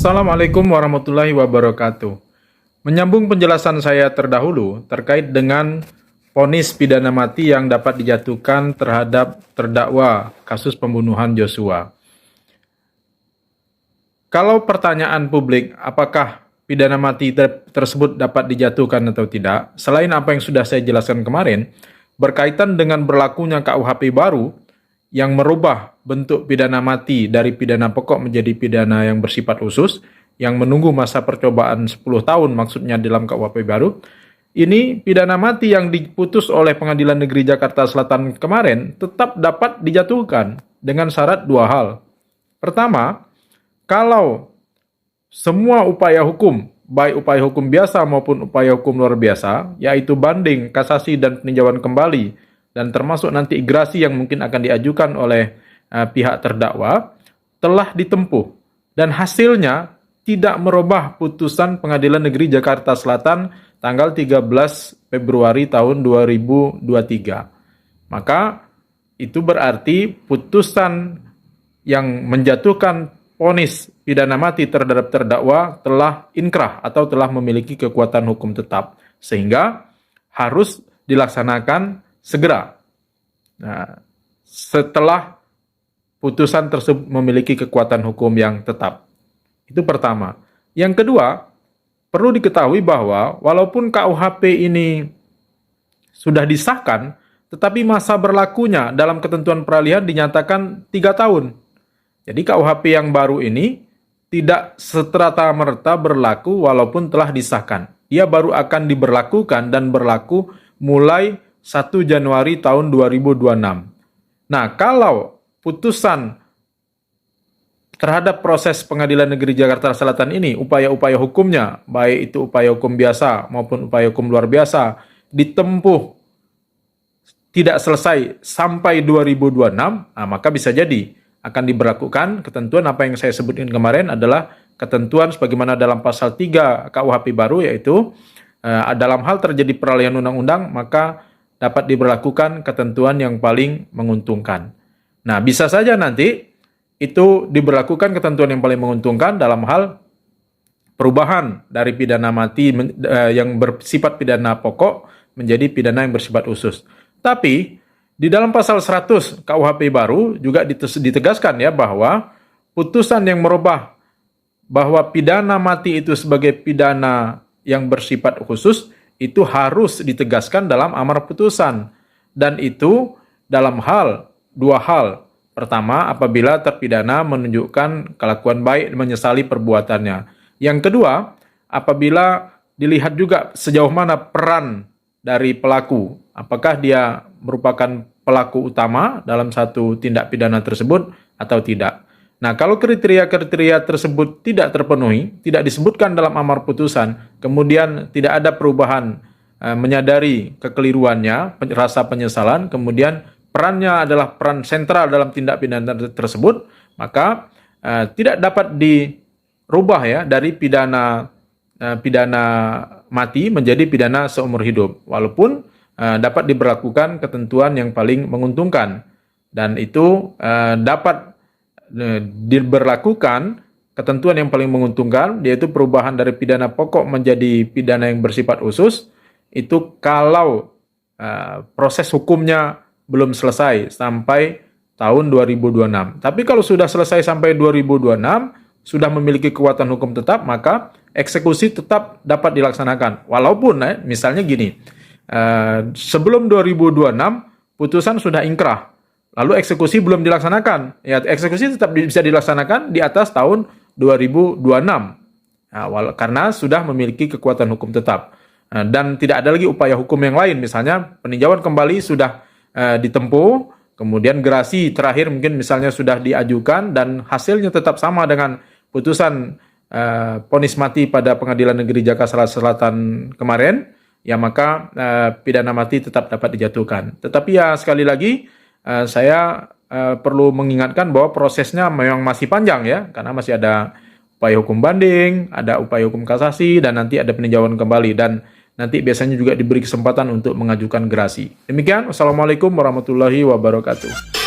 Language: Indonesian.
Assalamualaikum warahmatullahi wabarakatuh. Menyambung penjelasan saya terdahulu terkait dengan vonis pidana mati yang dapat dijatuhkan terhadap terdakwa kasus pembunuhan Joshua. Kalau pertanyaan publik, apakah pidana mati tersebut dapat dijatuhkan atau tidak, selain apa yang sudah saya jelaskan kemarin, berkaitan dengan berlakunya KUHP baru yang merubah bentuk pidana mati dari pidana pokok menjadi pidana yang bersifat khusus, yang menunggu masa percobaan 10 tahun maksudnya dalam KUHP baru, ini pidana mati yang diputus oleh Pengadilan Negeri Jakarta Selatan kemarin tetap dapat dijatuhkan dengan syarat dua hal. Pertama, kalau semua upaya hukum, baik upaya hukum biasa maupun upaya hukum luar biasa, yaitu banding, kasasi, dan peninjauan kembali, dan termasuk nanti gerasi yang mungkin akan diajukan oleh pihak terdakwa, telah ditempuh, dan hasilnya tidak merubah putusan Pengadilan Negeri Jakarta Selatan tanggal 13 Februari tahun 2023. Maka itu berarti putusan yang menjatuhkan vonis pidana mati terhadap terdakwa telah inkrah atau telah memiliki kekuatan hukum tetap, sehingga harus dilaksanakan segera. Nah, setelah putusan tersebut memiliki kekuatan hukum yang tetap. Itu pertama. Yang kedua, perlu diketahui bahwa walaupun KUHP ini sudah disahkan, tetapi masa berlakunya dalam ketentuan peralihan dinyatakan 3 tahun. Jadi KUHP yang baru ini tidak serta-merta berlaku walaupun telah disahkan. Dia baru akan diberlakukan dan berlaku mulai 1 Januari tahun 2026. Nah, kalau putusan terhadap proses Pengadilan Negeri Jakarta Selatan ini, upaya-upaya hukumnya, baik itu upaya hukum biasa maupun upaya hukum luar biasa, ditempuh tidak selesai sampai 2026, nah, maka bisa jadi akan diberlakukan ketentuan apa yang saya sebutkan kemarin adalah ketentuan sebagaimana dalam pasal 3 KUHP baru, yaitu dalam hal terjadi peralihan undang-undang, maka dapat diberlakukan ketentuan yang paling menguntungkan. Nah, bisa saja nanti itu diberlakukan ketentuan yang paling menguntungkan dalam hal perubahan dari pidana mati yang bersifat pidana pokok menjadi pidana yang bersifat khusus. Tapi di dalam pasal 100 KUHP baru juga ditegaskan ya bahwa putusan yang merubah bahwa pidana mati itu sebagai pidana yang bersifat khusus itu harus ditegaskan dalam amar putusan, dan itu dalam dua hal. Pertama, apabila terpidana menunjukkan kelakuan baik dan menyesali perbuatannya. Yang kedua, apabila dilihat juga sejauh mana peran dari pelaku, apakah dia merupakan pelaku utama dalam satu tindak pidana tersebut atau tidak. Nah, kalau kriteria-kriteria tersebut tidak terpenuhi, tidak disebutkan dalam amar putusan, kemudian tidak ada perubahan menyadari kekeliruannya, rasa penyesalan, kemudian perannya adalah peran sentral dalam tindak pidana tersebut, maka tidak dapat dirubah ya dari pidana mati menjadi pidana seumur hidup, walaupun dapat diberlakukan ketentuan yang paling menguntungkan, dan itu dapat diberlakukan ketentuan yang paling menguntungkan, yaitu perubahan dari pidana pokok menjadi pidana yang bersifat khusus, itu kalau proses hukumnya belum selesai sampai tahun 2026. Tapi kalau sudah selesai sampai 2026, sudah memiliki kekuatan hukum tetap, maka eksekusi tetap dapat dilaksanakan. Walaupun misalnya gini, sebelum 2026 putusan sudah inkrah, lalu eksekusi belum dilaksanakan, ya eksekusi tetap bisa dilaksanakan di atas tahun 2026. Nah, karena sudah memiliki kekuatan hukum tetap. Dan tidak ada lagi upaya hukum yang lain, misalnya peninjauan kembali sudah ditempuh, kemudian gerasi terakhir mungkin misalnya sudah diajukan dan hasilnya tetap sama dengan putusan vonis mati pada Pengadilan Negeri Jakarta Selatan kemarin, ya maka pidana mati tetap dapat dijatuhkan. Tetapi ya sekali lagi saya perlu mengingatkan bahwa prosesnya memang masih panjang ya, karena masih ada upaya hukum banding, ada upaya hukum kasasi, dan nanti ada peninjauan kembali, dan nanti biasanya juga diberi kesempatan untuk mengajukan gerasi. Demikian, wassalamualaikum warahmatullahi wabarakatuh.